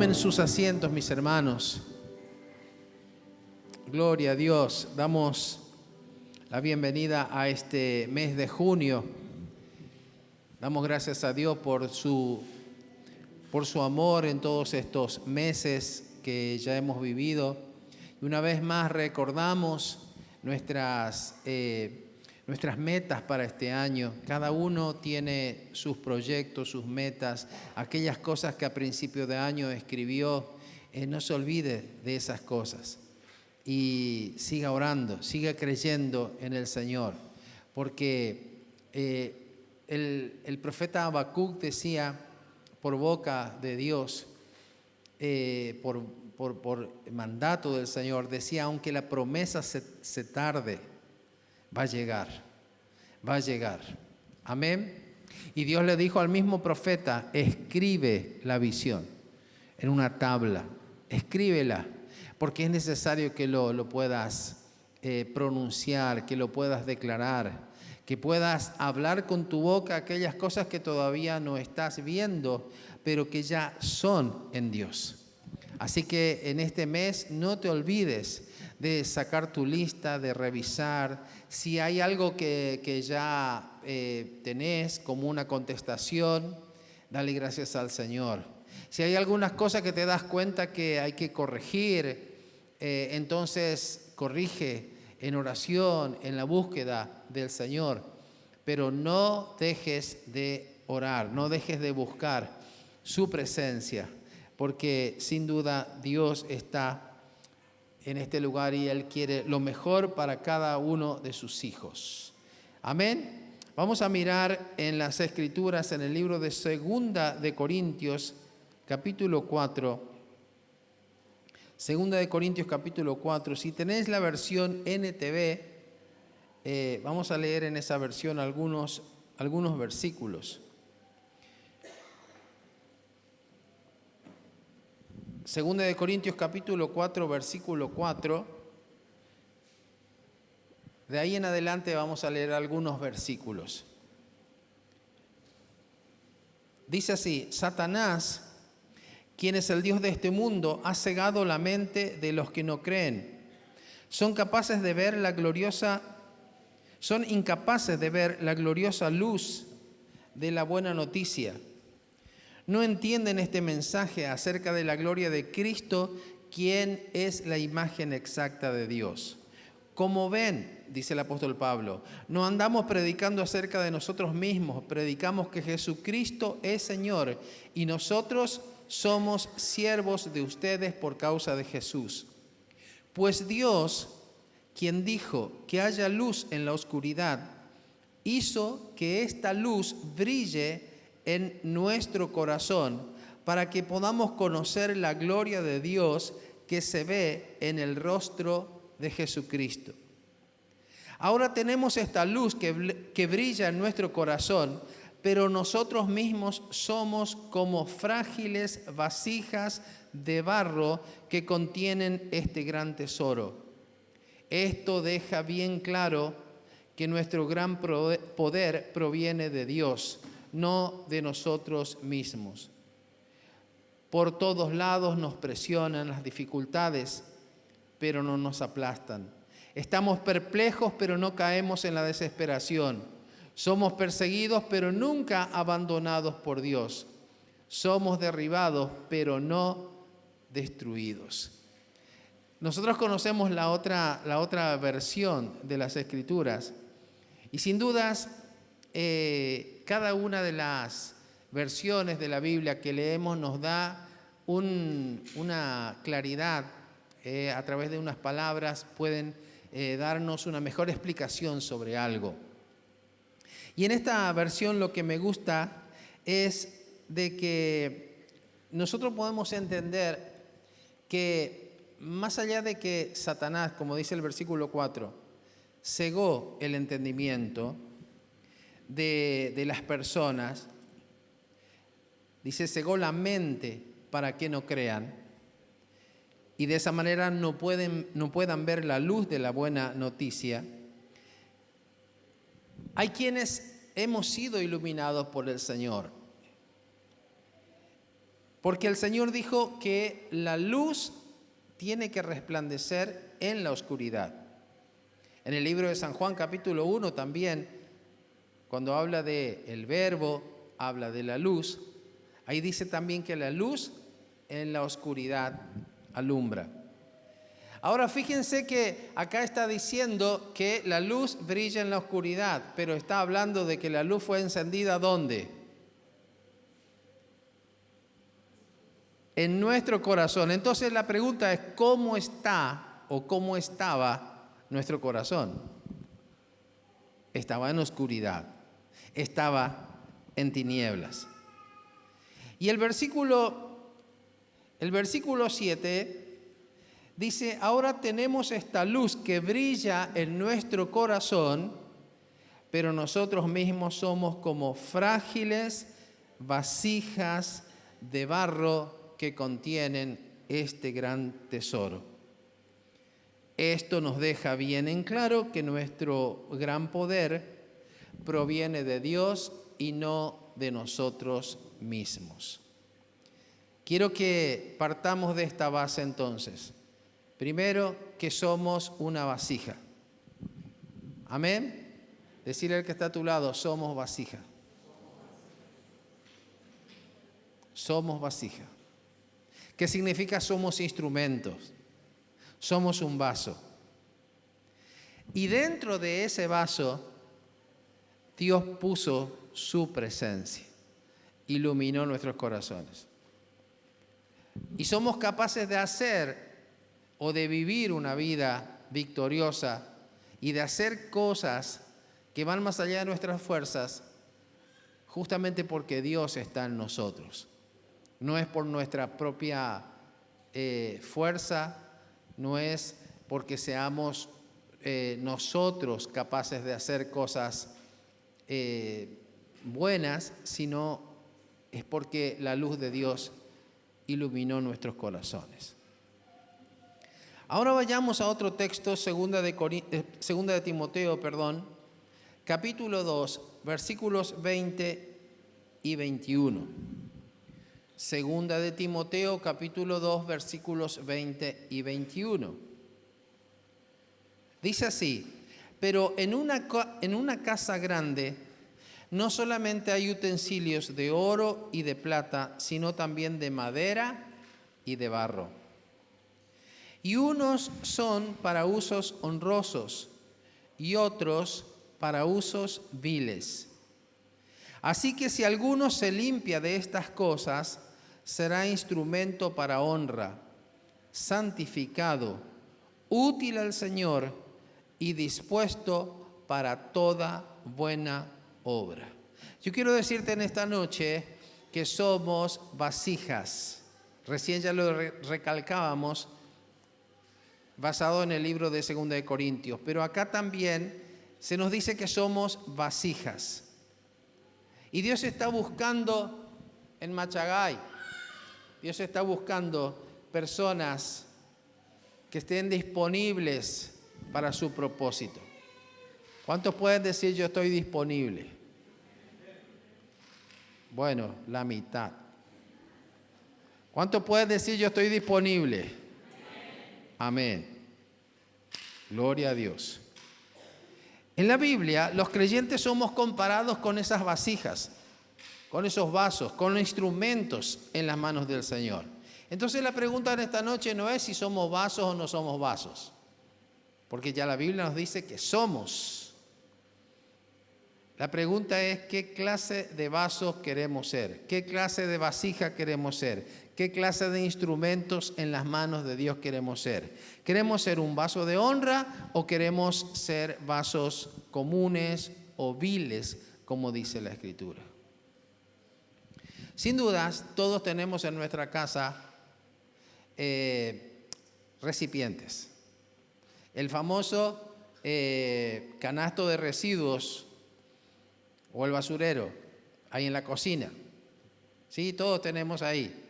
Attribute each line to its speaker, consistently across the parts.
Speaker 1: Tomen sus asientos, mis hermanos. Gloria a Dios. Damos la bienvenida a este mes de junio. Damos gracias a Dios por su amor en todos estos meses que ya hemos vivido. Y una vez más recordamos nuestras metas para este año. Cada uno tiene sus proyectos, sus metas, aquellas cosas que a principio de año escribió. No se olvide de esas cosas y siga orando, siga creyendo en el Señor, porque el profeta Habacuc decía por boca de Dios, por mandato del Señor, decía: aunque la promesa se tarde, va a llegar. Amén. Y Dios le dijo al mismo profeta: escribe la visión en una tabla, escríbela, porque es necesario que lo puedas pronunciar, que lo puedas declarar, que puedas hablar con tu boca aquellas cosas que todavía no estás viendo, pero que ya son en Dios. Así que en este mes no te olvides de sacar tu lista, de revisar. Si hay algo que ya tenés como una contestación, dale gracias al Señor. Si hay algunas cosas que te das cuenta que hay que corregir, entonces corrige en oración, en la búsqueda del Señor. Pero no dejes de orar, no dejes de buscar su presencia, porque sin duda Dios está en este lugar y Él quiere lo mejor para cada uno de sus hijos. Amén. Vamos a mirar en las Escrituras, en el libro de Segunda de Corintios, capítulo 4. Segunda de Corintios, capítulo 4. Si tenés la versión NTV, vamos a leer en esa versión algunos versículos. Segunda de Corintios capítulo 4, versículo 4. De ahí en adelante vamos a leer algunos versículos. Dice así: Satanás, quien es el Dios de este mundo, ha cegado la mente de los que no creen. Son incapaces de ver la gloriosa luz de la buena noticia. No entienden este mensaje acerca de la gloria de Cristo, quien es la imagen exacta de Dios. Como ven, dice el apóstol Pablo, no andamos predicando acerca de nosotros mismos, predicamos que Jesucristo es Señor y nosotros somos siervos de ustedes por causa de Jesús. Pues Dios, quien dijo que haya luz en la oscuridad, hizo que esta luz brille en nuestro corazón para que podamos conocer la gloria de Dios que se ve en el rostro de Jesucristo. Ahora tenemos esta luz que brilla en nuestro corazón, pero nosotros mismos somos como frágiles vasijas de barro que contienen este gran tesoro. Esto deja bien claro que nuestro gran poder proviene de Dios, no de nosotros mismos. Por todos lados nos presionan las dificultades, pero no nos aplastan. Estamos perplejos, pero no caemos en la desesperación. Somos perseguidos, pero nunca abandonados por Dios. Somos derribados, pero no destruidos. Nosotros conocemos la otra versión de las Escrituras y sin dudas cada una de las versiones de la Biblia que leemos nos da una claridad, a través de unas palabras pueden darnos una mejor explicación sobre algo. Y en esta versión lo que me gusta es de que nosotros podemos entender que más allá de que Satanás, como dice el versículo 4, cegó el entendimiento de las personas, dice, cegó la mente para que no crean y de esa manera no puedan ver la luz de la buena noticia. Hay quienes hemos sido iluminados por el Señor. Porque el Señor dijo que la luz tiene que resplandecer en la oscuridad. En el libro de San Juan, capítulo 1, también, cuando habla de el verbo, habla de la luz. Ahí dice también que la luz en la oscuridad alumbra. Ahora fíjense que acá está diciendo que la luz brilla en la oscuridad, pero está hablando de que la luz fue encendida ¿dónde? En nuestro corazón. Entonces la pregunta es, ¿cómo está o cómo estaba nuestro corazón? Estaba en oscuridad, estaba en tinieblas. Y el versículo 7 dice, ahora tenemos esta luz que brilla en nuestro corazón, pero nosotros mismos somos como frágiles vasijas de barro que contienen este gran tesoro. Esto nos deja bien en claro que nuestro gran poder proviene de Dios y no de nosotros mismos. Quiero que partamos de esta base entonces. Primero, que somos una vasija. Amén. Decirle al que está a tu lado, somos vasija. Somos vasija. ¿Qué significa? Somos instrumentos. Somos un vaso. Y dentro de ese vaso, Dios puso su presencia. Iluminó nuestros corazones. Y somos capaces de hacer o de vivir una vida victoriosa y de hacer cosas que van más allá de nuestras fuerzas, justamente porque Dios está en nosotros. No es por nuestra propia fuerza, no es porque seamos nosotros capaces de hacer cosas buenas, sino es porque la luz de Dios iluminó nuestros corazones. Ahora vayamos a otro texto, segunda de Timoteo, capítulo 2, versículos 20 y 21. Segunda de Timoteo, capítulo 2, versículos 20 y 21. Dice así, pero en una casa grande no solamente hay utensilios de oro y de plata, sino también de madera y de barro. Y unos son para usos honrosos y otros para usos viles. Así que si alguno se limpia de estas cosas, será instrumento para honra, santificado, útil al Señor y dispuesto para toda buena obra. Yo quiero decirte en esta noche que somos vasijas. Recién ya lo recalcábamos, basado en el libro de 2 de Corintios, pero acá también se nos dice que somos vasijas. Y Dios está buscando en Machagay, Dios está buscando personas que estén disponibles para su propósito. ¿Cuántos pueden decir yo estoy disponible? Bueno, la mitad. ¿Cuántos pueden decir yo estoy disponible? Amén. Gloria a Dios. En la Biblia, los creyentes somos comparados con esas vasijas, con esos vasos, con los instrumentos en las manos del Señor. Entonces la pregunta en esta noche no es si somos vasos o no somos vasos, porque ya la Biblia nos dice que somos. La pregunta es qué clase de vasos queremos ser, qué clase de vasija queremos ser. ¿Qué clase de instrumentos en las manos de Dios queremos ser? ¿Queremos ser un vaso de honra o queremos ser vasos comunes o viles, como dice la Escritura? Sin dudas, todos tenemos en nuestra casa recipientes. El famoso canasto de residuos o el basurero, ahí en la cocina. Sí, todos tenemos ahí.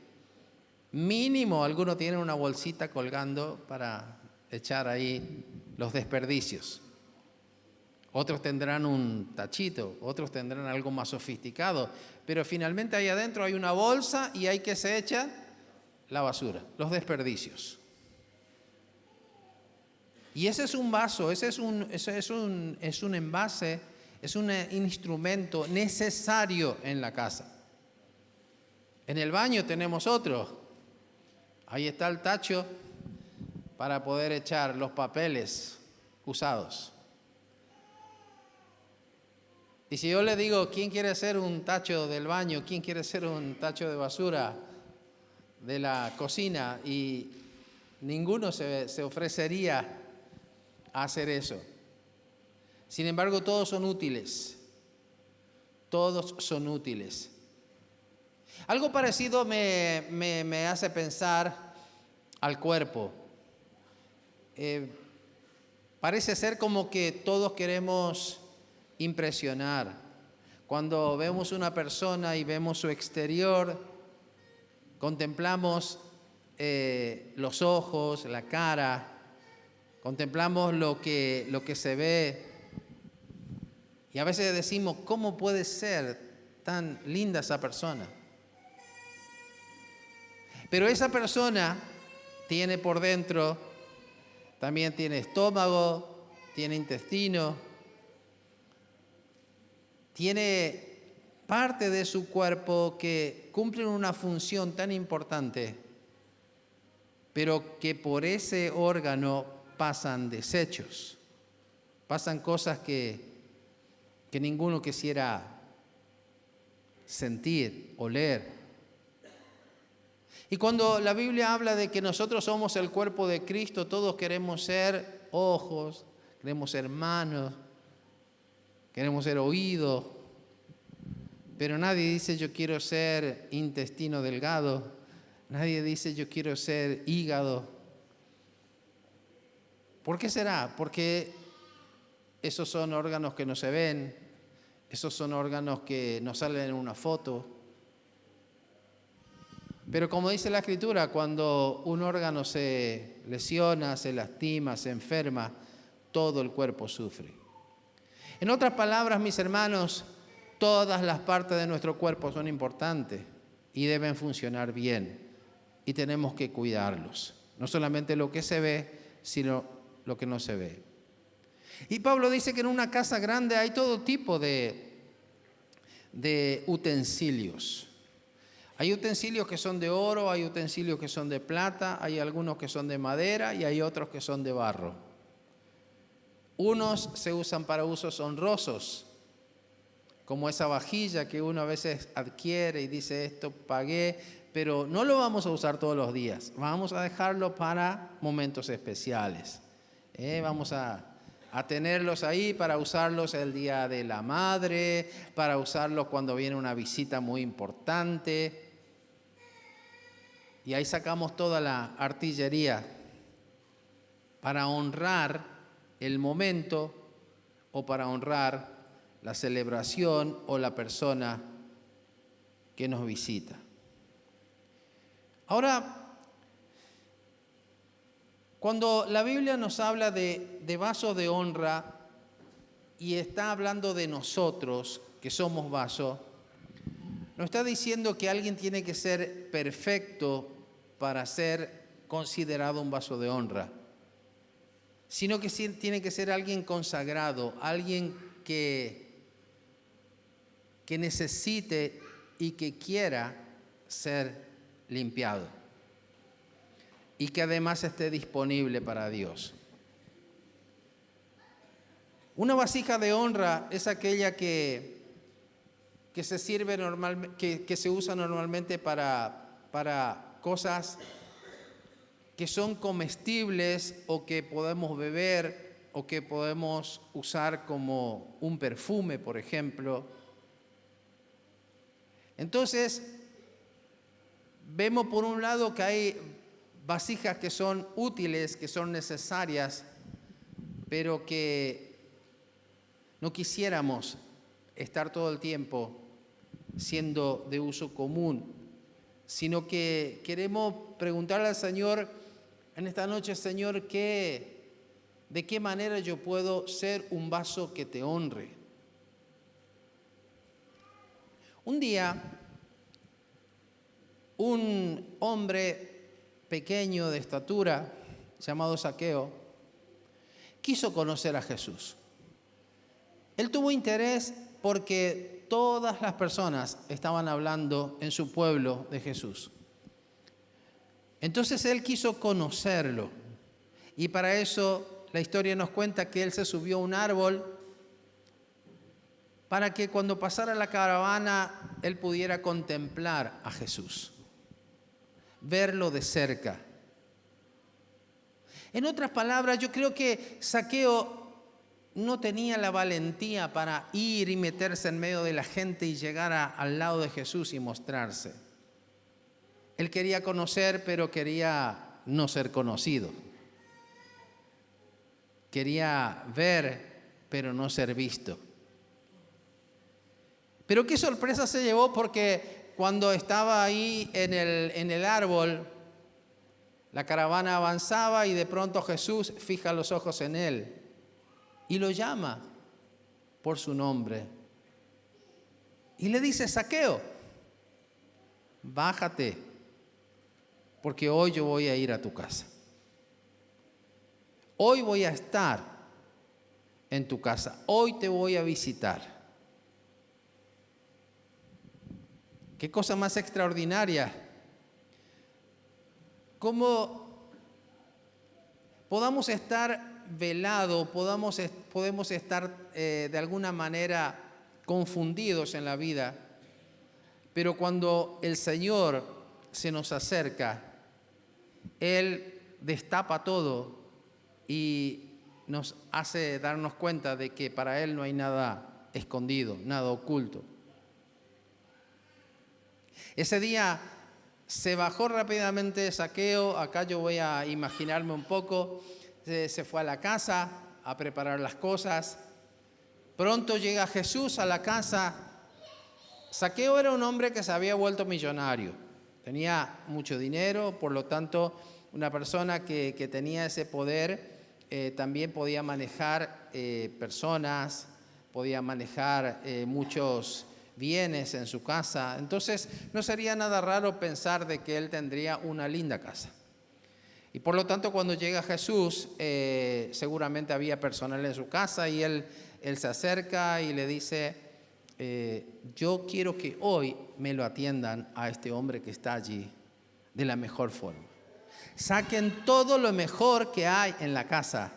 Speaker 1: Mínimo, algunos tienen una bolsita colgando para echar ahí los desperdicios. Otros tendrán un tachito, otros tendrán algo más sofisticado, pero finalmente ahí adentro hay una bolsa y ahí que se echa la basura, los desperdicios. Y ese es un vaso, ese es un envase, es un instrumento necesario en la casa. En el baño tenemos otro. Ahí está el tacho para poder echar los papeles usados. Y si yo le digo, ¿quién quiere ser un tacho del baño? ¿Quién quiere ser un tacho de basura de la cocina? Y ninguno se ofrecería a hacer eso. Sin embargo, todos son útiles. Todos son útiles. Algo parecido me hace pensar al cuerpo. Parece ser como que todos queremos impresionar. Cuando vemos una persona y vemos su exterior, contemplamos los ojos, la cara, contemplamos lo que se ve y a veces decimos, ¿cómo puede ser tan linda esa persona? Pero esa persona tiene por dentro, también tiene estómago, tiene intestino, tiene parte de su cuerpo que cumplen una función tan importante, pero que por ese órgano pasan desechos, pasan cosas que ninguno quisiera sentir, oler. Y cuando la Biblia habla de que nosotros somos el cuerpo de Cristo, todos queremos ser ojos, queremos ser manos, queremos ser oídos, pero nadie dice yo quiero ser intestino delgado, nadie dice yo quiero ser hígado. ¿Por qué será? Porque esos son órganos que no se ven, esos son órganos que no salen en una foto. Pero como dice la Escritura, cuando un órgano se lesiona, se lastima, se enferma, todo el cuerpo sufre. En otras palabras, mis hermanos, todas las partes de nuestro cuerpo son importantes y deben funcionar bien y tenemos que cuidarlos. No solamente lo que se ve, sino lo que no se ve. Y Pablo dice que en una casa grande hay todo tipo de utensilios. Hay utensilios que son de oro, hay utensilios que son de plata, hay algunos que son de madera y hay otros que son de barro. Unos se usan para usos honrosos, como esa vajilla que uno a veces adquiere y dice esto pagué, pero no lo vamos a usar todos los días, vamos a dejarlo para momentos especiales. Vamos a tenerlos ahí para usarlos el día de la madre, para usarlos cuando viene una visita muy importante. Y ahí sacamos toda la artillería para honrar el momento o para honrar la celebración o la persona que nos visita. Ahora, cuando la Biblia nos habla de vasos de honra y está hablando de nosotros, que somos vasos, no está diciendo que alguien tiene que ser perfecto para ser considerado un vaso de honra, sino que sí tiene que ser alguien consagrado, alguien que necesite y que quiera ser limpiado y que además esté disponible para Dios. Una vasija de honra es aquella que se sirve normalmente, que se usa normalmente para cosas que son comestibles o que podemos beber o que podemos usar como un perfume, por ejemplo. Entonces, vemos por un lado que hay vasijas que son útiles, que son necesarias, pero que no quisiéramos estar todo el tiempo siendo de uso común, sino que queremos preguntarle al Señor en esta noche, Señor, ¿qué ¿De qué manera yo puedo ser un vaso que te honre? Un día, un hombre pequeño de estatura, llamado Zaqueo, quiso conocer a Jesús. Él tuvo interés porque todas las personas estaban hablando en su pueblo de Jesús. Entonces él quiso conocerlo. Y para eso la historia nos cuenta que él se subió a un árbol para que cuando pasara la caravana él pudiera contemplar a Jesús, verlo de cerca. En otras palabras, yo creo que Zaqueo no tenía la valentía para ir y meterse en medio de la gente y llegar al lado de Jesús y mostrarse. Él quería conocer, pero quería no ser conocido. Quería ver, pero no ser visto. Pero qué sorpresa se llevó, porque cuando estaba ahí en el árbol, la caravana avanzaba y de pronto Jesús fija los ojos en él y lo llama por su nombre. Y le dice: Zaqueo, bájate, porque hoy yo voy a ir a tu casa. Hoy voy a estar en tu casa. Hoy te voy a visitar. Qué cosa más extraordinaria. Cómo podamos estar velados, podemos estar de alguna manera confundidos en la vida, pero cuando el Señor se nos acerca, Él destapa todo y nos hace darnos cuenta de que para Él no hay nada escondido, nada oculto. Ese día se bajó rápidamente Zaqueo. Acá yo voy a imaginarme un poco. Se fue a la casa a preparar las cosas. Pronto llega Jesús a la casa. Zaqueo era un hombre que se había vuelto millonario. Tenía mucho dinero, por lo tanto, una persona que tenía ese poder también podía manejar personas, podía manejar muchos bienes en su casa. Entonces no sería nada raro pensar de que él tendría una linda casa. Y por lo tanto, cuando llega Jesús, seguramente había personal en su casa y él se acerca y le dice: yo quiero que hoy me lo atiendan a este hombre que está allí de la mejor forma. Saquen todo lo mejor que hay en la casa.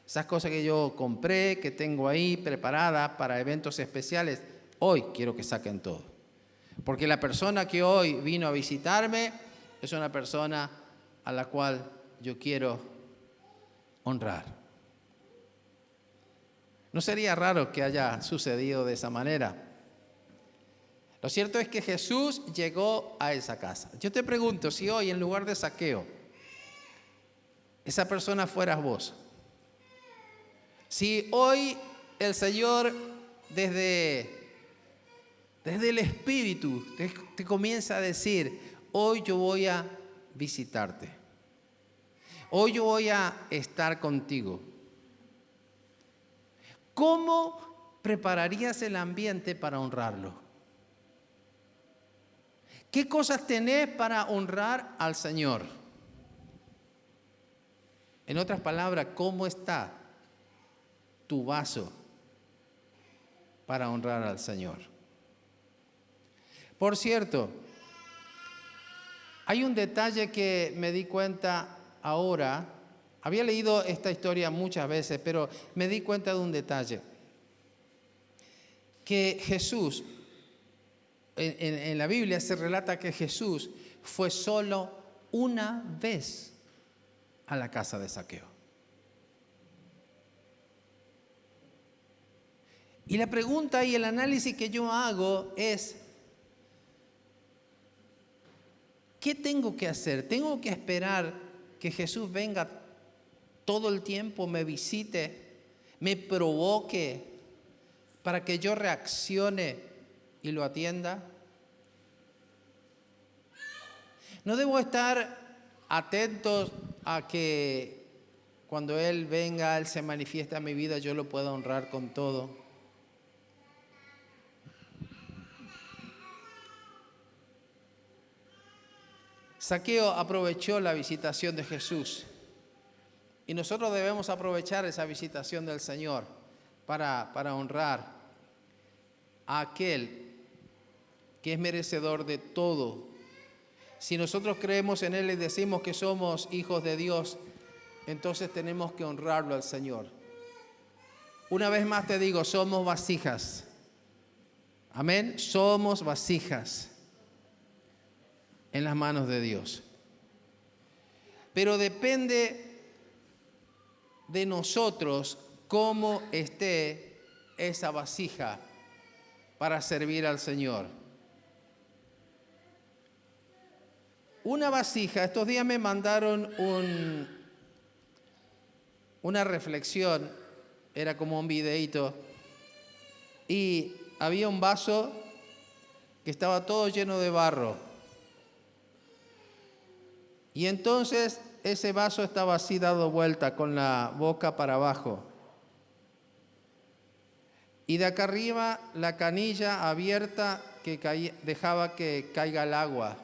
Speaker 1: Esas cosas que yo compré, que tengo ahí preparadas para eventos especiales, hoy quiero que saquen todo. Porque la persona que hoy vino a visitarme es una persona a la cual yo quiero honrar. No sería raro que haya sucedido de esa manera. Lo cierto es que Jesús llegó a esa casa. Yo te pregunto, si hoy en lugar de Zaqueo, esa persona fueras vos, si hoy el Señor desde el Espíritu te comienza a decir: hoy yo voy a visitarte, hoy yo voy a estar contigo, ¿cómo prepararías el ambiente para honrarlo? ¿Qué cosas tenés para honrar al Señor? En otras palabras, ¿cómo está tu vaso para honrar al Señor? Por cierto, hay un detalle que me di cuenta ahora. Había leído esta historia muchas veces, pero me di cuenta de un detalle. Que Jesús, en la Biblia se relata que Jesús fue solo una vez a la casa de Zaqueo. Y la pregunta y el análisis que yo hago es: ¿qué tengo que hacer? ¿Tengo que esperar que Jesús venga todo el tiempo, me visite, me provoque para que yo reaccione y lo atienda? ¿No debo estar atentos a que cuando Él venga, Él se manifiesta en mi vida, yo lo pueda honrar con todo. Zaqueo aprovechó la visitación de Jesús y nosotros debemos aprovechar esa visitación del Señor para honrar a aquel que es merecedor de todo. Si nosotros creemos en Él y decimos que somos hijos de Dios, entonces tenemos que honrarlo al Señor. Una vez más te digo, somos vasijas. Amén, somos vasijas en las manos de Dios. Pero depende de nosotros cómo esté esa vasija para servir al Señor. Una vasija, estos días me mandaron una reflexión, era como un videíto, y había un vaso que estaba todo lleno de barro. Y entonces ese vaso estaba así dado vuelta con la boca para abajo. Y de acá arriba la canilla abierta que dejaba que caiga el agua.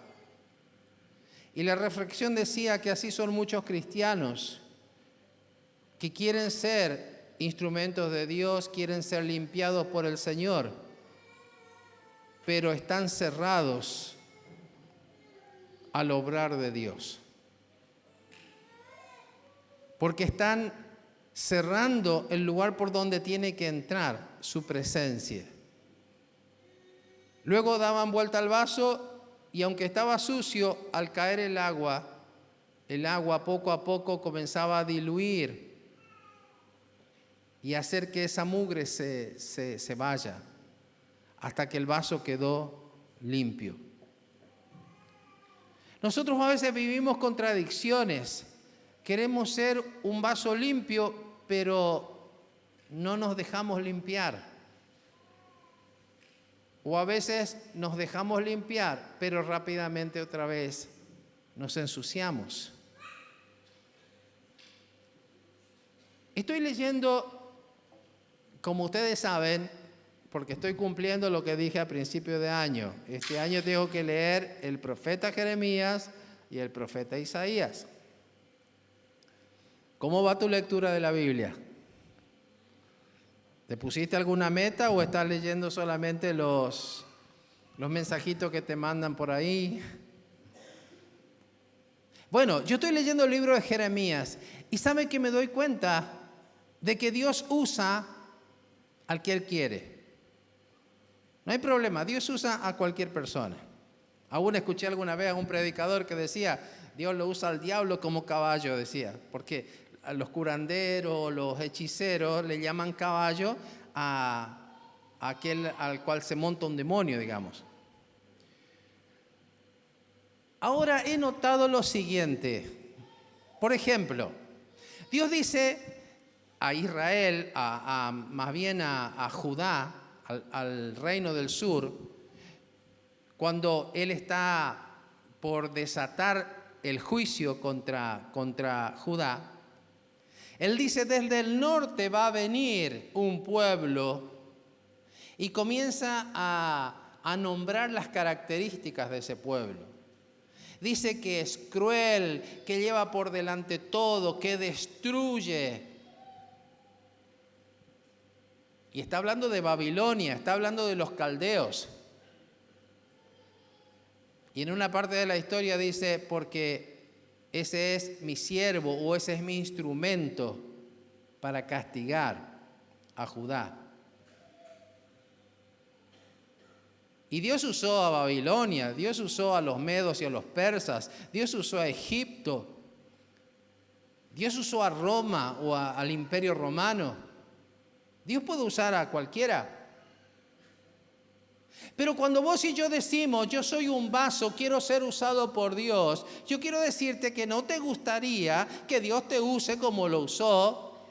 Speaker 1: Y la reflexión decía que así son muchos cristianos que quieren ser instrumentos de Dios, quieren ser limpiados por el Señor, pero están cerrados al obrar de Dios. Porque están cerrando el lugar por donde tiene que entrar su presencia. Luego daban vuelta al vaso y aunque estaba sucio, al caer el agua poco a poco comenzaba a diluir y hacer que esa mugre se vaya hasta que el vaso quedó limpio. Nosotros a veces vivimos contradicciones. Queremos ser un vaso limpio, pero no nos dejamos limpiar. O a veces nos dejamos limpiar, pero rápidamente otra vez nos ensuciamos. Estoy leyendo, como ustedes saben, porque estoy cumpliendo lo que dije a principio de año. Este año tengo que leer el profeta Jeremías y el profeta Isaías. ¿Cómo va tu lectura de la Biblia? ¿Te pusiste alguna meta o estás leyendo solamente los mensajitos que te mandan por ahí? Bueno, yo estoy leyendo el libro de Jeremías y ¿sabe que me doy cuenta de que Dios usa al que Él quiere? No hay problema, Dios usa a cualquier persona. Aún escuché alguna vez a un predicador que decía, Dios lo usa al diablo como caballo, decía, porque a los curanderos, los hechiceros le llaman caballo a aquel al cual se monta un demonio, digamos. Ahora he notado lo siguiente. Por ejemplo, Dios dice a Israel, más bien a Judá, al reino del sur, cuando Él está por desatar el juicio contra Judá, Él dice, desde el norte va a venir un pueblo y comienza a nombrar las características de ese pueblo. Dice que es cruel, que lleva por delante todo, que destruye. Y está hablando de Babilonia, está hablando de los caldeos. Y en una parte de la historia dice, porque ese es mi siervo o ese es mi instrumento para castigar a Judá. Y Dios usó a Babilonia, Dios usó a los medos y a los persas, Dios usó a Egipto, Dios usó a Roma o al Imperio Romano. Dios puede usar a cualquiera. Pero cuando vos y yo decimos, yo soy un vaso, quiero ser usado por Dios, yo quiero decirte que no te gustaría que Dios te use como lo usó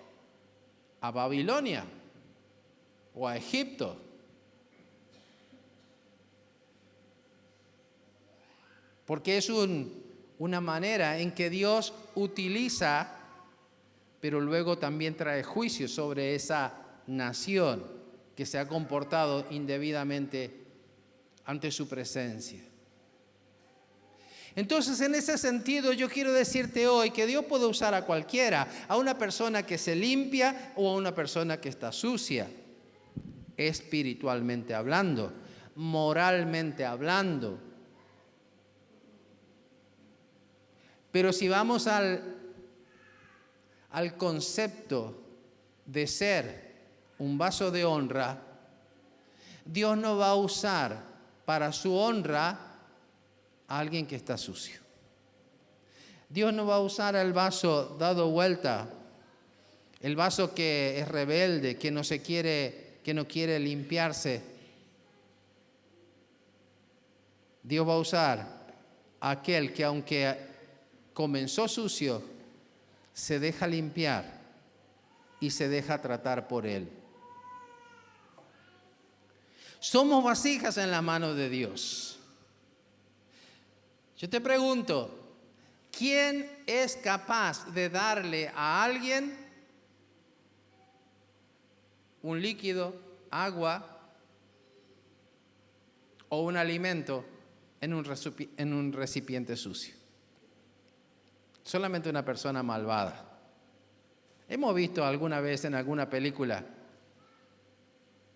Speaker 1: a Babilonia o a Egipto. Porque es una manera en que Dios utiliza pero luego también trae juicio sobre esa nación que se ha comportado indebidamente ante su presencia. Entonces, en ese sentido, yo quiero decirte hoy que Dios puede usar a cualquiera, a una persona que se limpia o a una persona que está sucia, espiritualmente hablando, moralmente hablando. Pero si vamos al concepto de ser un vaso de honra, Dios no va a usar para su honra a alguien que está sucio. Dios no va a usar el vaso dado vuelta, el vaso que es rebelde, que no quiere limpiarse. Dios va a usar a aquel que, aunque comenzó sucio, se deja limpiar y se deja tratar por Él. Somos vasijas en la mano de Dios. Yo te pregunto, ¿quién es capaz de darle a alguien un líquido, agua o un alimento en un recipiente sucio? Solamente una persona malvada. Hemos visto alguna vez en alguna película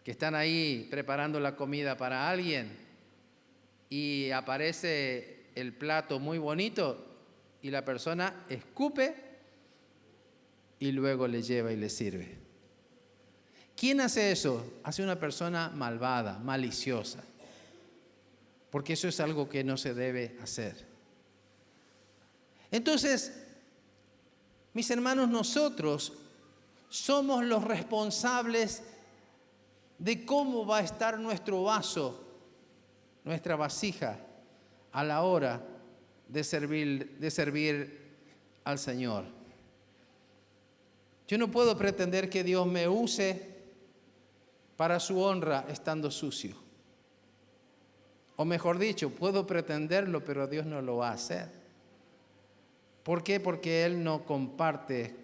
Speaker 1: que están ahí preparando la comida para alguien y aparece el plato muy bonito y la persona escupe y luego le lleva y le sirve. ¿Quién hace eso? Hace una persona malvada, maliciosa, porque eso es algo que no se debe hacer. Entonces, mis hermanos, nosotros somos los responsables de cómo va a estar nuestro vaso, nuestra vasija, a la hora de servir al Señor. Yo no puedo pretender que Dios me use para su honra estando sucio. O mejor dicho, puedo pretenderlo, pero Dios no lo va a hacer. ¿Por qué? Porque Él no comparte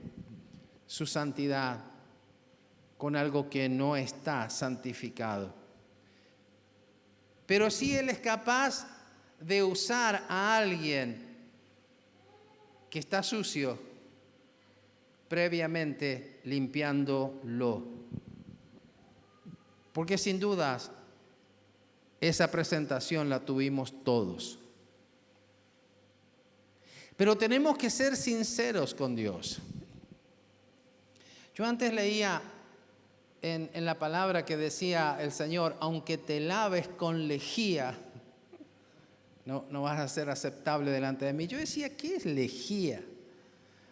Speaker 1: su santidad con algo que no está santificado. Pero sí Él es capaz de usar a alguien que está sucio previamente limpiándolo. Porque sin dudas esa presentación la tuvimos todos. Pero tenemos que ser sinceros con Dios. Yo antes leía en la palabra que decía el Señor, aunque te laves con lejía, no vas a ser aceptable delante de mí. Yo decía, ¿qué es lejía?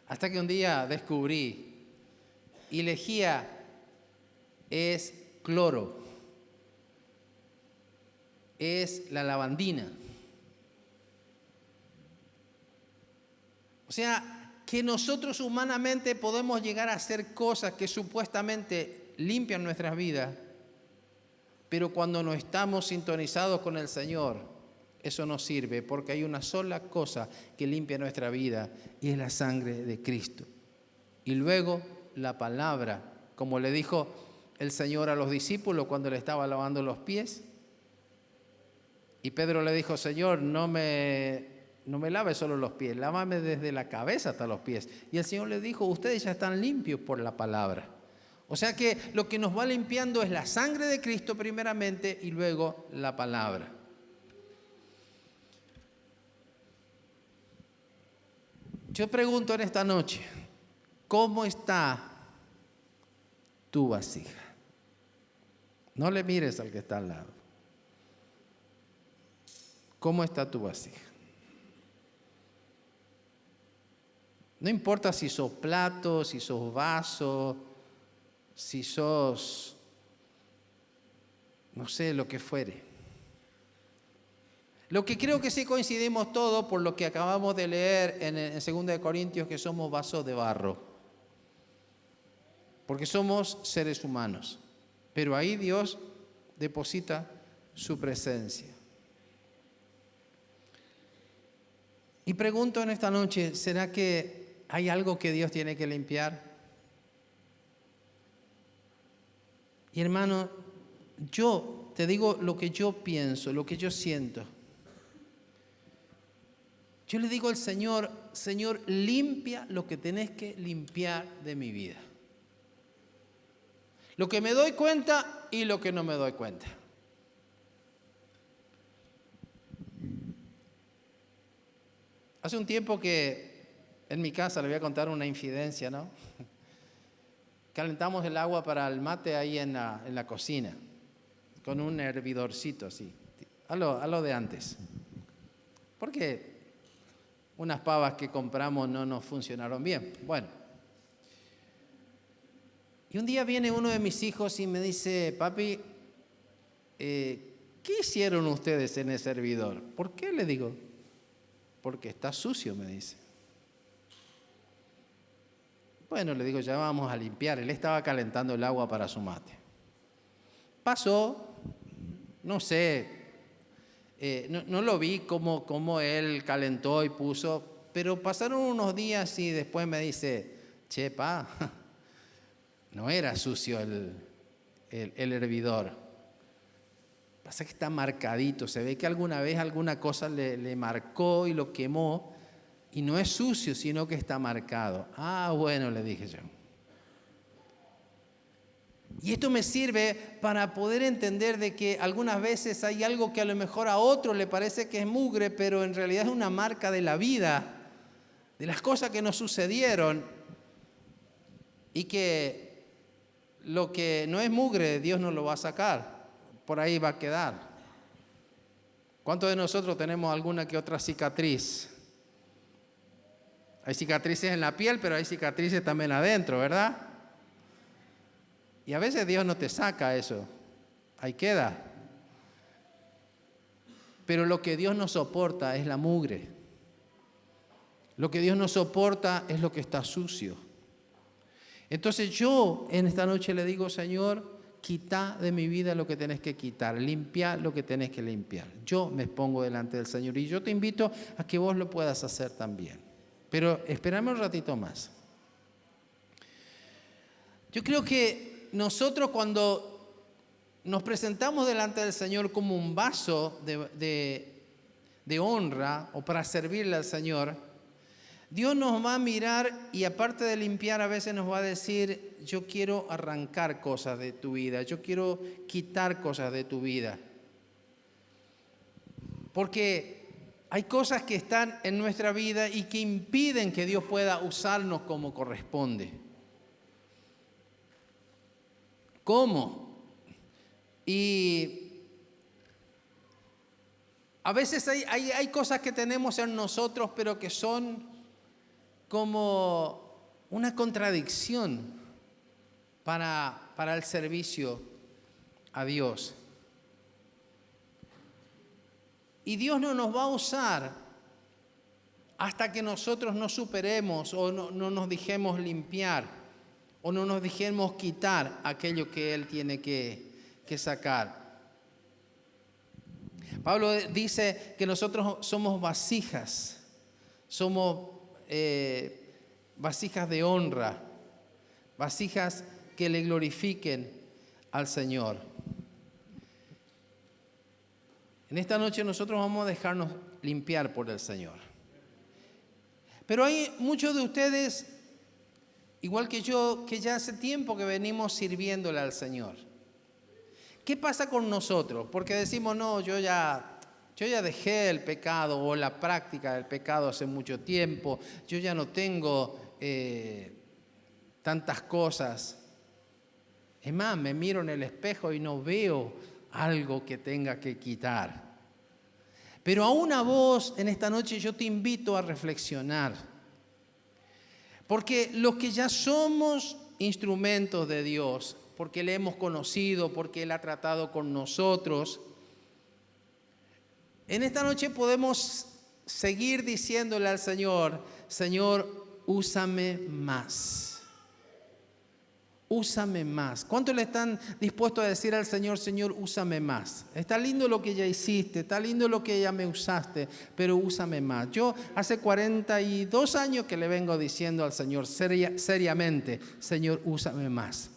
Speaker 1: Hasta que un día descubrí, y lejía es cloro, es la lavandina. O sea, que nosotros humanamente podemos llegar a hacer cosas que supuestamente limpian nuestras vidas, pero cuando no estamos sintonizados con el Señor, eso no sirve, porque hay una sola cosa que limpia nuestra vida y es la sangre de Cristo. Y luego la palabra, como le dijo el Señor a los discípulos cuando le estaba lavando los pies. Y Pedro le dijo, Señor, no me laves solo los pies, lávame desde la cabeza hasta los pies. Y el Señor le dijo, ustedes ya están limpios por la palabra. O sea que lo que nos va limpiando es la sangre de Cristo primeramente y luego la palabra. Yo pregunto en esta noche, ¿cómo está tu vasija? No le mires al que está al lado. ¿Cómo está tu vasija? No importa si sos plato, si sos vaso, si sos, no sé, lo que fuere. Lo que creo que sí coincidimos todos por lo que acabamos de leer en 2 Corintios, que somos vasos de barro. Porque somos seres humanos. Pero ahí Dios deposita su presencia. Y pregunto en esta noche, ¿será que hay algo que Dios tiene que limpiar? Y hermano, yo te digo lo que yo pienso, lo que yo siento. Yo le digo al Señor, Señor, limpia lo que tenés que limpiar de mi vida. Lo que me doy cuenta y lo que no me doy cuenta. Hace un tiempo que en mi casa, le voy a contar una infidencia, ¿no? Calentamos el agua para el mate ahí en la cocina, con un hervidorcito así, a lo de antes. Porque unas pavas que compramos no nos funcionaron bien. Bueno. Y un día viene uno de mis hijos y me dice, papi, ¿qué hicieron ustedes en ese hervidor? ¿Por qué? Le digo, porque está sucio, me dice. Bueno, le digo, ya vamos a limpiar. Él estaba calentando el agua para su mate. Pasó, no sé, no lo vi cómo él calentó y puso, pero pasaron unos días y después me dice, che, pa, no era sucio el hervidor. Pasa que está marcadito, se ve que alguna vez alguna cosa le marcó y lo quemó. Y no es sucio, sino que está marcado. Ah, bueno, le dije yo. Y esto me sirve para poder entender de que algunas veces hay algo que a lo mejor a otro le parece que es mugre, pero en realidad es una marca de la vida, de las cosas que nos sucedieron. Y que lo que no es mugre, Dios no lo va a sacar. Por ahí va a quedar. ¿Cuántos de nosotros tenemos alguna que otra cicatriz? Hay cicatrices en la piel, pero hay cicatrices también adentro, ¿verdad? Y a veces Dios no te saca eso. Ahí queda. Pero lo que Dios no soporta es la mugre. Lo que Dios no soporta es lo que está sucio. Entonces yo en esta noche le digo, Señor, quita de mi vida lo que tenés que quitar, limpia lo que tenés que limpiar. Yo me pongo delante del Señor y yo te invito a que vos lo puedas hacer también. Pero espérame un ratito más. Yo creo que nosotros cuando nos presentamos delante del Señor como un vaso de honra o para servirle al Señor, Dios nos va a mirar y aparte de limpiar a veces nos va a decir, yo quiero arrancar cosas de tu vida, yo quiero quitar cosas de tu vida. Porque hay cosas que están en nuestra vida y que impiden que Dios pueda usarnos como corresponde. ¿Cómo? Y a veces hay cosas que tenemos en nosotros, pero que son como una contradicción para el servicio a Dios. Y Dios no nos va a usar hasta que nosotros no superemos o no nos dejemos limpiar o no nos dejemos quitar aquello que Él tiene que sacar. Pablo dice que nosotros somos vasijas, somos vasijas de honra, vasijas que le glorifiquen al Señor. En esta noche nosotros vamos a dejarnos limpiar por el Señor. Pero hay muchos de ustedes, igual que yo, que ya hace tiempo que venimos sirviéndole al Señor. ¿Qué pasa con nosotros? Porque decimos, no, yo ya dejé el pecado o la práctica del pecado hace mucho tiempo, yo ya no tengo tantas cosas. Es más, me miro en el espejo y no veo algo que tenga que quitar. Pero aún a vos en esta noche yo te invito a reflexionar. Porque los que ya somos instrumentos de Dios, porque le hemos conocido, porque Él ha tratado con nosotros, en esta noche podemos seguir diciéndole al Señor, Señor, úsame más. Úsame más. ¿Cuántos le están dispuestos a decir al Señor, Señor, úsame más? Está lindo lo que ya hiciste, está lindo lo que ya me usaste, pero úsame más. Yo hace 42 años que le vengo diciendo al Señor seriamente, Señor, úsame más.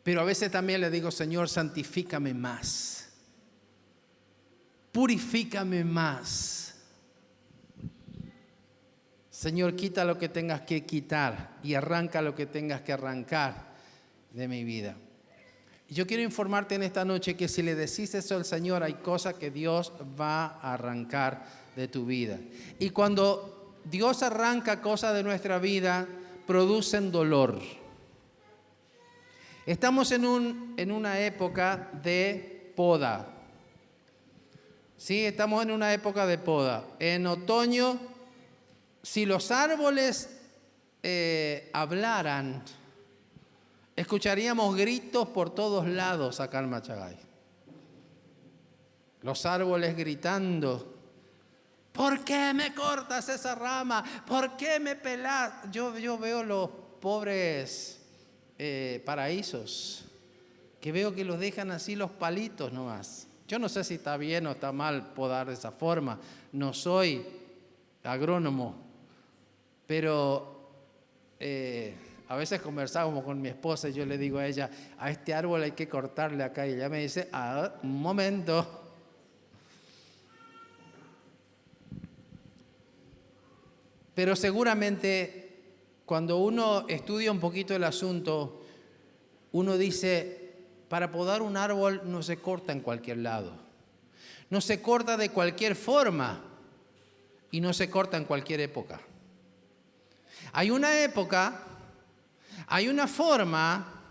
Speaker 1: Pero a veces también le digo, Señor, santifícame más. Purifícame más. Señor, quita lo que tengas que quitar y arranca lo que tengas que arrancar de mi vida. Y yo quiero informarte en esta noche que si le decís eso al Señor, hay cosas que Dios va a arrancar de tu vida. Y cuando Dios arranca cosas de nuestra vida, producen dolor. Estamos en una época de poda. Sí, estamos en una época de poda. En otoño, si los árboles hablaran, escucharíamos gritos por todos lados acá en Machagay. Los árboles gritando, ¿por qué me cortas esa rama? ¿Por qué me pelás? Yo veo los pobres paraísos, que veo que los dejan así los palitos nomás. Yo no sé si está bien o está mal podar de esa forma. No soy agrónomo, pero a veces conversábamos con mi esposa y yo le digo a ella, a este árbol hay que cortarle acá. Y ella me dice, un momento. Pero seguramente cuando uno estudia un poquito el asunto, uno dice, para podar un árbol no se corta en cualquier lado. No se corta de cualquier forma y no se corta en cualquier época. Hay una época, hay una forma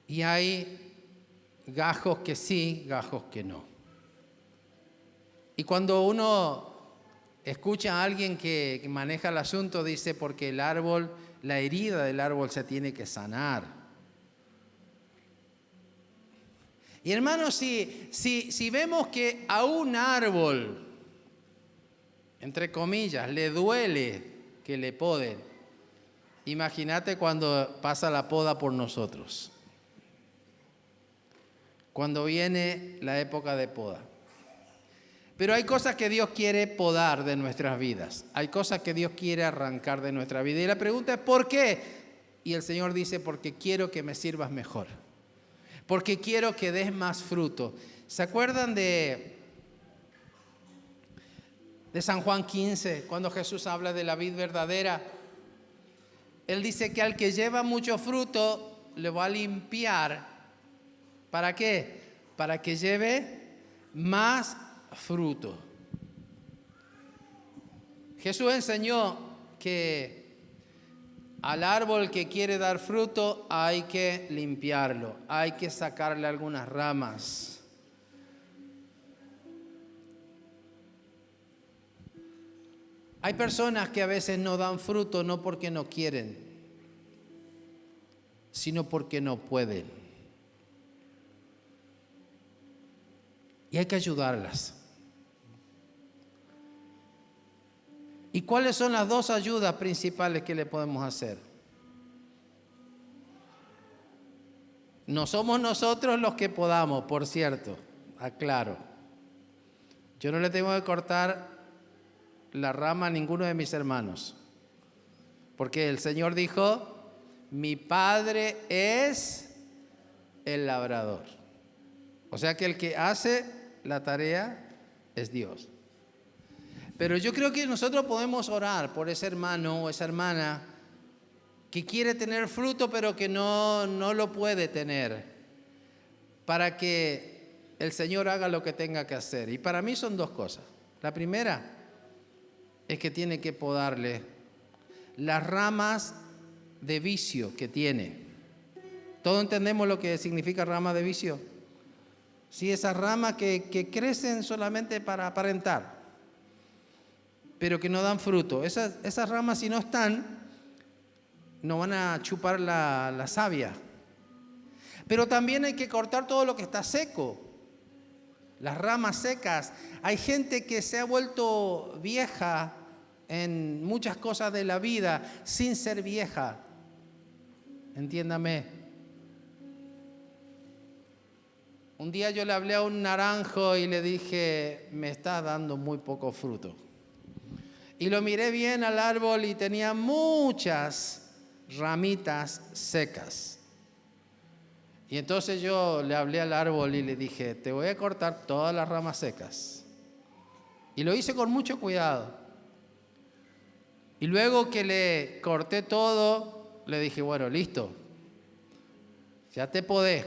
Speaker 1: y hay gajos que sí, gajos que no. Y cuando uno escucha a alguien que maneja el asunto, dice, porque el árbol, la herida del árbol se tiene que sanar. Y hermanos, si vemos que a un árbol, entre comillas, le duele que le poden, imagínate cuando pasa la poda por nosotros. Cuando viene la época de poda. Pero hay cosas que Dios quiere podar de nuestras vidas. Hay cosas que Dios quiere arrancar de nuestra vida. Y la pregunta es, ¿por qué? Y el Señor dice, porque quiero que me sirvas mejor. Porque quiero que des más fruto. ¿Se acuerdan de San Juan 15, cuando Jesús habla de la vid verdadera? Él dice que al que lleva mucho fruto, le va a limpiar. ¿Para qué? Para que lleve más fruto. Jesús enseñó que al árbol que quiere dar fruto hay que limpiarlo, hay que sacarle algunas ramas. Hay personas que a veces no dan fruto no porque no quieren, sino porque no pueden. Y hay que ayudarlas. ¿Y cuáles son las dos ayudas principales que le podemos hacer? No somos nosotros los que podamos, por cierto, aclaro. Yo no le tengo que cortar la rama a ninguno de mis hermanos, porque el Señor dijo, mi Padre es el labrador. O sea que el que hace la tarea es Dios. Pero yo creo que nosotros podemos orar por ese hermano o esa hermana que quiere tener fruto pero que no lo puede tener, para que el Señor haga lo que tenga que hacer. Y para mí son dos cosas. La primera es que tiene que podarle las ramas de vicio que tiene. ¿Todos entendemos lo que significa rama de vicio? Sí, esas ramas que crecen solamente para aparentar, pero que no dan fruto. Esas ramas, si no están, no van a chupar la savia. Pero también hay que cortar todo lo que está seco. Las ramas secas. Hay gente que se ha vuelto vieja en muchas cosas de la vida sin ser vieja. Entiéndame. Un día yo le hablé a un naranjo y le dije, me estás dando muy poco fruto. Y lo miré bien al árbol y tenía muchas ramitas secas. Y entonces yo le hablé al árbol y le dije, te voy a cortar todas las ramas secas. Y lo hice con mucho cuidado. Y luego que le corté todo, le dije, bueno, listo, ya te podé.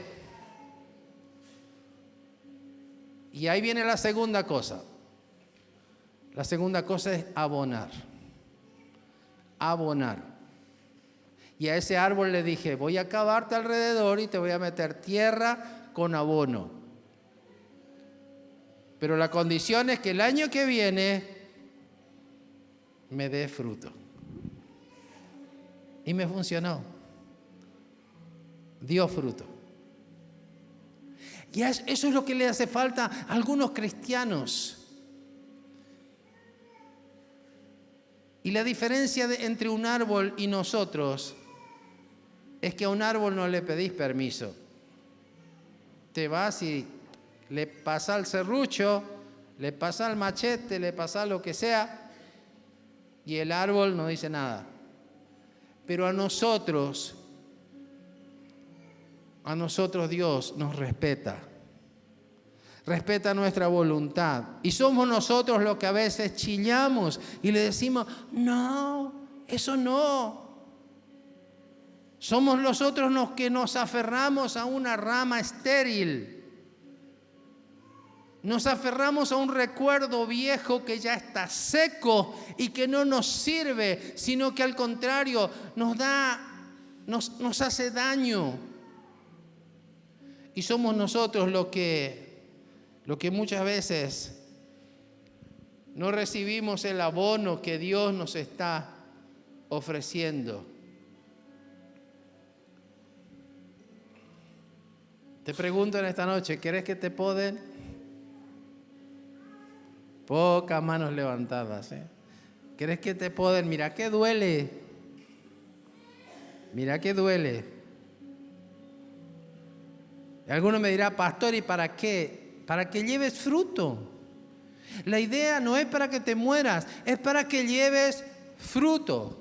Speaker 1: Y ahí viene la segunda cosa. La segunda cosa es abonar. Abonar. Y a ese árbol le dije, voy a cavarte alrededor y te voy a meter tierra con abono. Pero la condición es que el año que viene me dé fruto. Y me funcionó. Dio fruto. Y eso es lo que le hace falta a algunos cristianos. Y la diferencia entre un árbol y nosotros es que a un árbol no le pedís permiso. Te vas y le pasás el serrucho, le pasás el machete, le pasás lo que sea, y el árbol no dice nada. Pero a nosotros Dios nos respeta. Respeta nuestra voluntad. Y somos nosotros los que a veces chillamos y le decimos, no, eso no. Somos nosotros los que nos aferramos a una rama estéril. Nos aferramos a un recuerdo viejo que ya está seco y que no nos sirve, sino que al contrario nos hace daño. Y somos nosotros los que muchas veces no recibimos el abono que Dios nos está ofreciendo. Te pregunto en esta noche, ¿querés que te poden? Pocas manos levantadas, ¿eh? ¿Querés que te poden? Mira que duele. Mira que duele. Y alguno me dirá, pastor, ¿y para qué? Para que lleves fruto. La idea no es para que te mueras, es para que lleves fruto.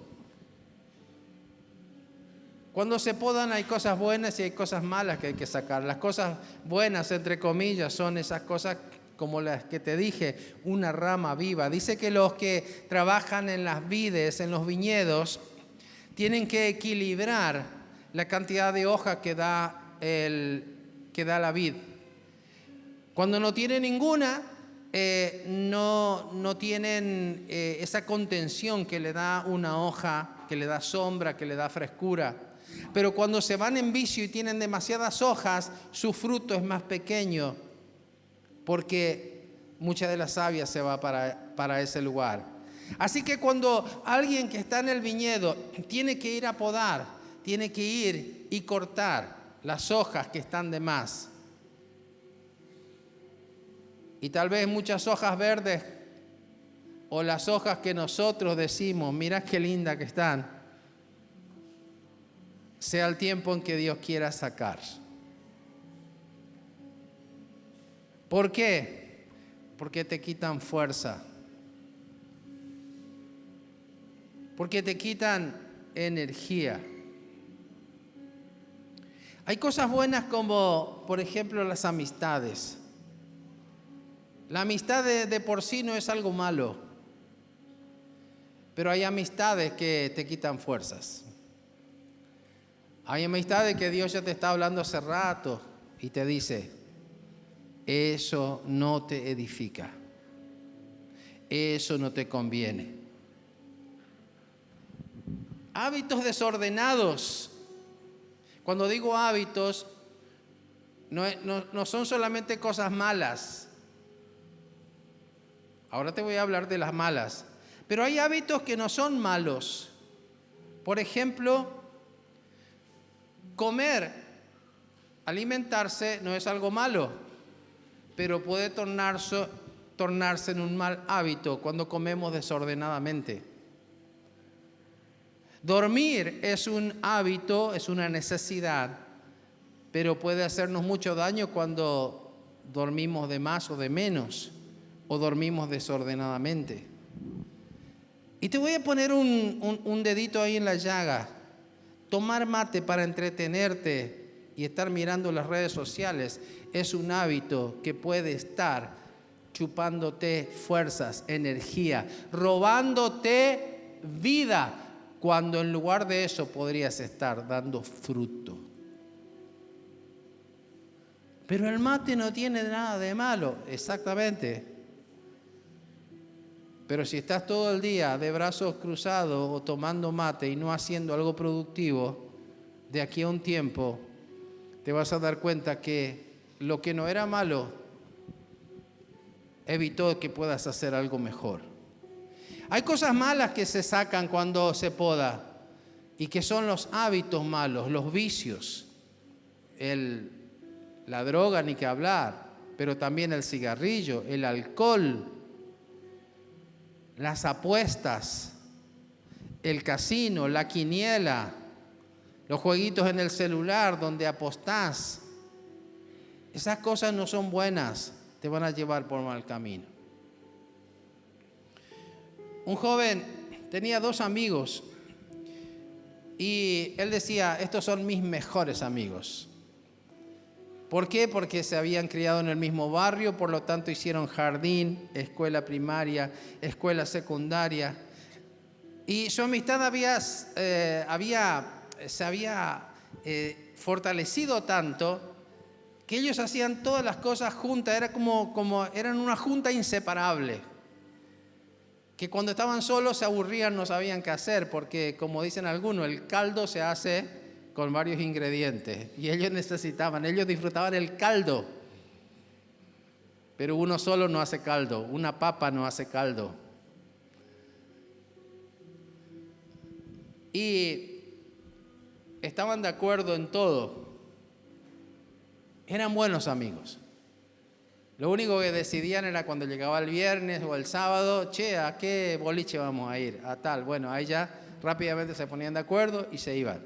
Speaker 1: Cuando se podan hay cosas buenas y hay cosas malas que hay que sacar. Las cosas buenas, entre comillas, son esas cosas como las que te dije, una rama viva. Dice que los que trabajan en las vides, en los viñedos, tienen que equilibrar la cantidad de hojas que da la vid. Cuando no tiene ninguna, no tienen esa contención que le da una hoja, que le da sombra, que le da frescura. Pero cuando se van en vicio y tienen demasiadas hojas, su fruto es más pequeño, porque mucha de la savia se va para ese lugar. Así que cuando alguien que está en el viñedo tiene que ir a podar, tiene que ir y cortar las hojas que están de más. Y tal vez muchas hojas verdes o las hojas que nosotros decimos, mirá qué linda que están, sea el tiempo en que Dios quiera sacar. ¿Por qué? Porque te quitan fuerza. Porque te quitan energía. Hay cosas buenas como, por ejemplo, las amistades. La amistad de por sí no es algo malo, pero hay amistades que te quitan fuerzas. Hay amistades que Dios ya te está hablando hace rato y te dice, eso no te edifica, eso no te conviene. Hábitos desordenados. Cuando digo hábitos, no son solamente cosas malas. Ahora te voy a hablar de las malas. Pero hay hábitos que no son malos. Por ejemplo, comer, alimentarse no es algo malo, pero puede tornarse en un mal hábito cuando comemos desordenadamente. Dormir es un hábito, es una necesidad, pero puede hacernos mucho daño cuando dormimos de más o de menos, o dormimos desordenadamente. Y te voy a poner un dedito ahí en la llaga. Tomar mate para entretenerte y estar mirando las redes sociales es un hábito que puede estar chupándote fuerzas, energía, robándote vida, cuando en lugar de eso podrías estar dando fruto. Pero el mate no tiene nada de malo, exactamente. Pero si estás todo el día de brazos cruzados o tomando mate y no haciendo algo productivo, de aquí a un tiempo te vas a dar cuenta que lo que no era malo evitó que puedas hacer algo mejor. Hay cosas malas que se sacan cuando se poda y que son los hábitos malos, los vicios, la droga ni que hablar, pero también el cigarrillo, el alcohol, las apuestas, el casino, la quiniela, los jueguitos en el celular donde apostás. Esas cosas no son buenas, te van a llevar por mal camino. Un joven tenía 2 amigos y él decía, estos son mis mejores amigos. ¿Por qué? Porque se habían criado en el mismo barrio, por lo tanto hicieron jardín, escuela primaria, escuela secundaria. Y su amistad se había fortalecido tanto que ellos hacían todas las cosas juntas, eran una junta inseparable. Que cuando estaban solos se aburrían, no sabían qué hacer, porque como dicen algunos, el caldo se hace con varios ingredientes y ellos disfrutaban el caldo, pero uno solo no hace caldo, una papa no hace caldo. Y estaban de acuerdo en todo, eran buenos amigos. Lo único que decidían era cuando llegaba el viernes o el sábado, ¿a qué boliche vamos a ir? A tal. Bueno, ahí ya rápidamente se ponían de acuerdo y se iban.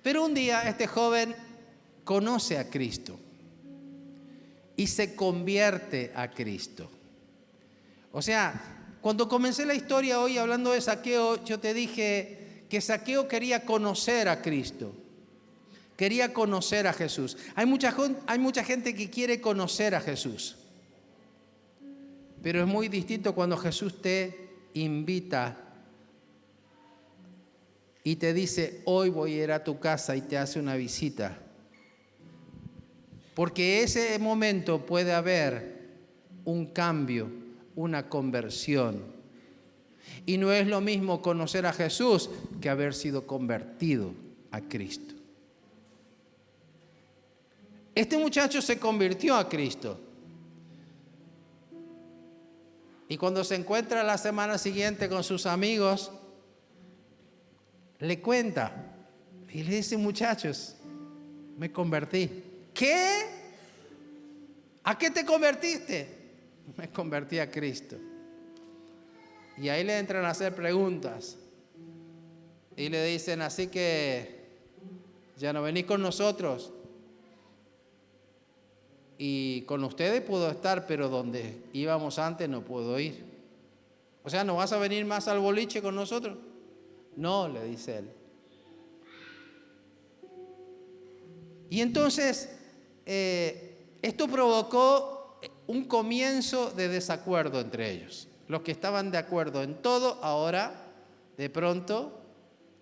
Speaker 1: Pero un día este joven conoce a Cristo y se convierte a Cristo. O sea, cuando comencé la historia hoy hablando de Zaqueo, yo te dije que Zaqueo quería conocer a Cristo, quería conocer a Jesús. Hay mucha gente que quiere conocer a Jesús, pero es muy distinto cuando Jesús te invita y te dice, hoy voy a ir a tu casa y te hace una visita. Porque ese momento puede haber un cambio, una conversión. Y no es lo mismo conocer a Jesús que haber sido convertido a Cristo. Este muchacho se convirtió a Cristo. Y cuando se encuentra la semana siguiente con sus amigos, le cuenta y le dice, muchachos, me convertí. ¿Qué? ¿A qué te convertiste? Me convertí a Cristo. Y ahí le entran a hacer preguntas y le dicen, así que ya no venís con nosotros. Y con ustedes puedo estar, pero donde íbamos antes no puedo ir. O sea, ¿no vas a venir más al boliche con nosotros? No, le dice él. Y entonces, esto provocó un comienzo de desacuerdo entre ellos. Los que estaban de acuerdo en todo, ahora, de pronto,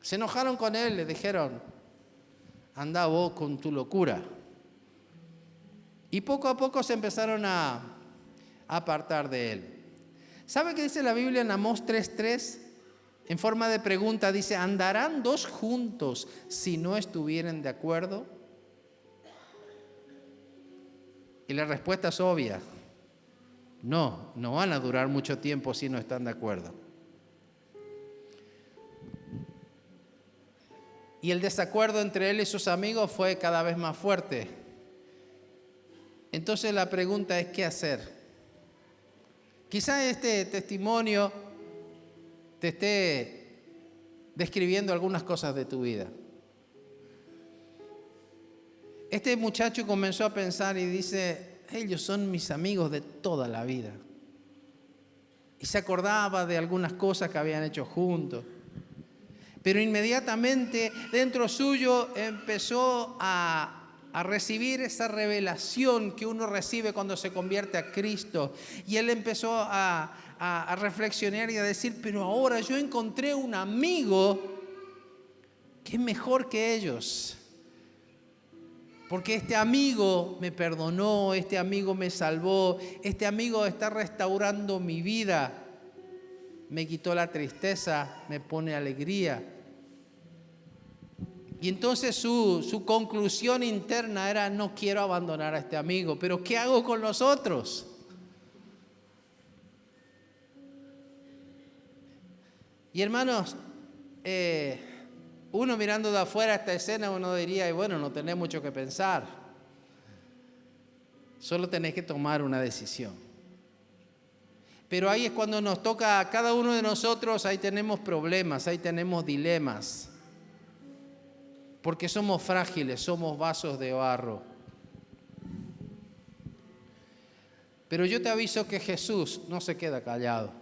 Speaker 1: se enojaron con él, le dijeron, anda vos con tu locura. Y poco a poco se empezaron a apartar de él. ¿Sabe qué dice la Biblia en Amós 3:3? En forma de pregunta dice, ¿andarán 2 juntos si no estuvieren de acuerdo? Y la respuesta es obvia. No van a durar mucho tiempo si no están de acuerdo. Y el desacuerdo entre él y sus amigos fue cada vez más fuerte. Entonces la pregunta es, ¿qué hacer? Quizá este testimonio te esté describiendo algunas cosas de tu vida. Este muchacho comenzó a pensar y dice, ellos son mis amigos de toda la vida. Y se acordaba de algunas cosas que habían hecho juntos. Pero inmediatamente dentro suyo empezó a a recibir esa revelación que uno recibe cuando se convierte a Cristo. Y él empezó a reflexionar y a decir, pero ahora yo encontré un amigo que es mejor que ellos. Porque este amigo me perdonó, este amigo me salvó, este amigo está restaurando mi vida. Me quitó la tristeza, me pone alegría. Y entonces su conclusión interna era, no quiero abandonar a este amigo, pero ¿qué hago con los otros? Y hermanos, uno mirando de afuera esta escena, uno diría, bueno, no tenés mucho que pensar. Solo tenés que tomar una decisión. Pero ahí es cuando nos toca a cada uno de nosotros, ahí tenemos problemas, ahí tenemos dilemas. Porque somos frágiles, somos vasos de barro. Pero yo te aviso que Jesús no se queda callado.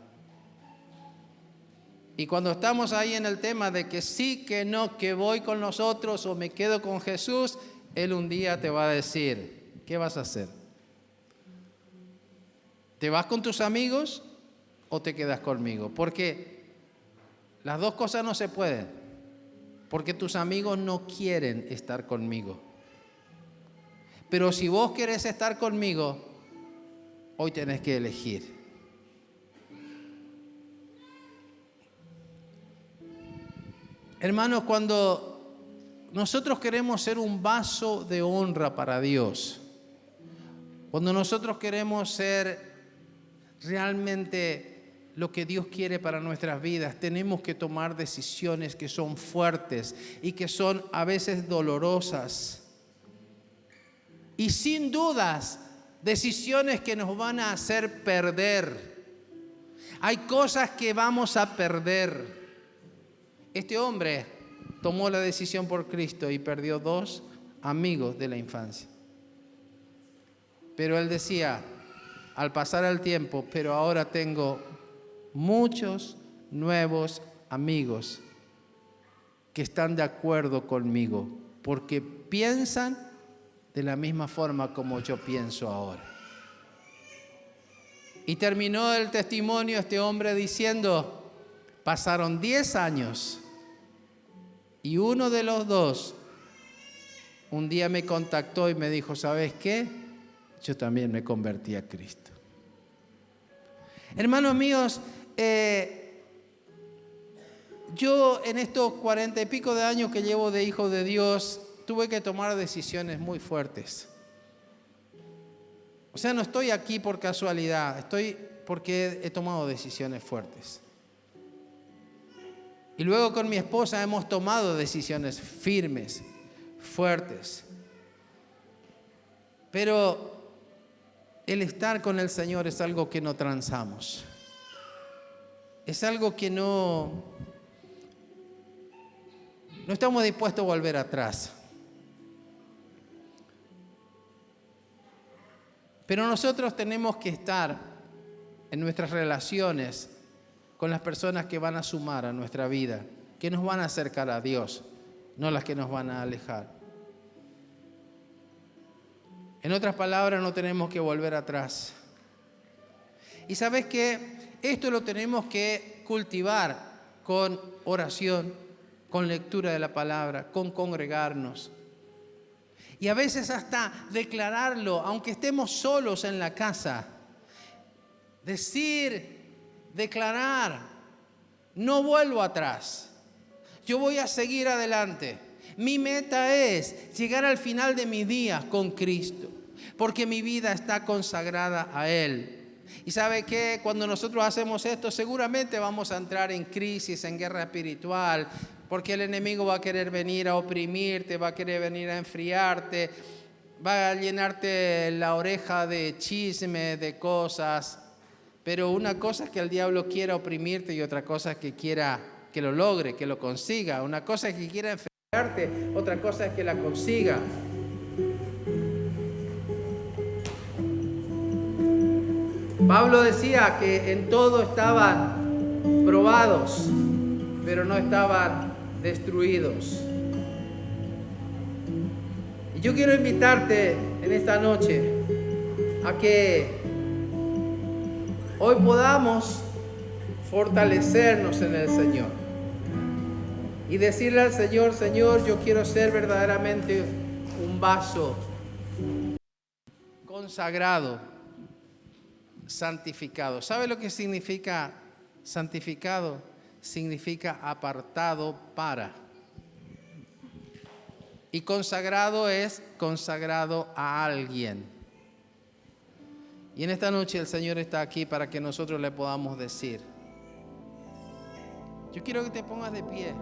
Speaker 1: Y cuando estamos ahí en el tema de que sí, que no, que voy con los otros o me quedo con Jesús, Él un día te va a decir, ¿qué vas a hacer? ¿Te vas con tus amigos o te quedas conmigo? Porque las dos cosas no se pueden. Porque tus amigos no quieren estar conmigo. Pero si vos querés estar conmigo, hoy tenés que elegir. Hermanos, cuando nosotros queremos ser un vaso de honra para Dios, cuando nosotros queremos ser realmente lo que Dios quiere para nuestras vidas, tenemos que tomar decisiones que son fuertes y que son a veces dolorosas. Y sin dudas, decisiones que nos van a hacer perder. Hay cosas que vamos a perder. Este hombre tomó la decisión por Cristo y perdió 2 amigos de la infancia. Pero él decía, al pasar el tiempo, pero ahora tengo muchos nuevos amigos que están de acuerdo conmigo, porque piensan de la misma forma como yo pienso ahora. Y terminó el testimonio este hombre diciendo, pasaron 10 años y uno de los 2 un día me contactó y me dijo, ¿sabes qué? Yo también me convertí a Cristo. Hermanos míos, yo en estos 40 y pico de años que llevo de hijo de Dios, tuve que tomar decisiones muy fuertes. O sea, no estoy aquí por casualidad, estoy porque he tomado decisiones fuertes. Y luego con mi esposa hemos tomado decisiones firmes, fuertes. Pero el estar con el Señor es algo que no transamos. Es algo que no estamos dispuestos a volver atrás. Pero nosotros tenemos que estar en nuestras relaciones con las personas que van a sumar a nuestra vida, que nos van a acercar a Dios, no las que nos van a alejar. En otras palabras, no tenemos que volver atrás. Y ¿sabes qué? Esto lo tenemos que cultivar con oración, con lectura de la palabra, con congregarnos. Y a veces hasta declararlo, aunque estemos solos en la casa. Declarar, no vuelvo atrás. Yo voy a seguir adelante. Mi meta es llegar al final de mis días con Cristo, porque mi vida está consagrada a Él. Y ¿sabe qué? Cuando nosotros hacemos esto, seguramente vamos a entrar en crisis, en guerra espiritual, porque el enemigo va a querer venir a oprimirte, va a querer venir a enfriarte, va a llenarte la oreja de chisme, de cosas. Pero una cosa es que el diablo quiera oprimirte y otra cosa es que quiera que lo logre, que lo consiga. Una cosa es que quiera enfriarte, otra cosa es que la consiga. Pablo decía que en todo estaban probados, pero no estaban destruidos. Y yo quiero invitarte en esta noche a que hoy podamos fortalecernos en el Señor y decirle al Señor: Señor, yo quiero ser verdaderamente un vaso consagrado, santificado. ¿Sabe lo que significa santificado? Significa apartado para. Y consagrado es consagrado a alguien. Y en esta noche el Señor está aquí para que nosotros le podamos decir. Yo quiero que te pongas de pie.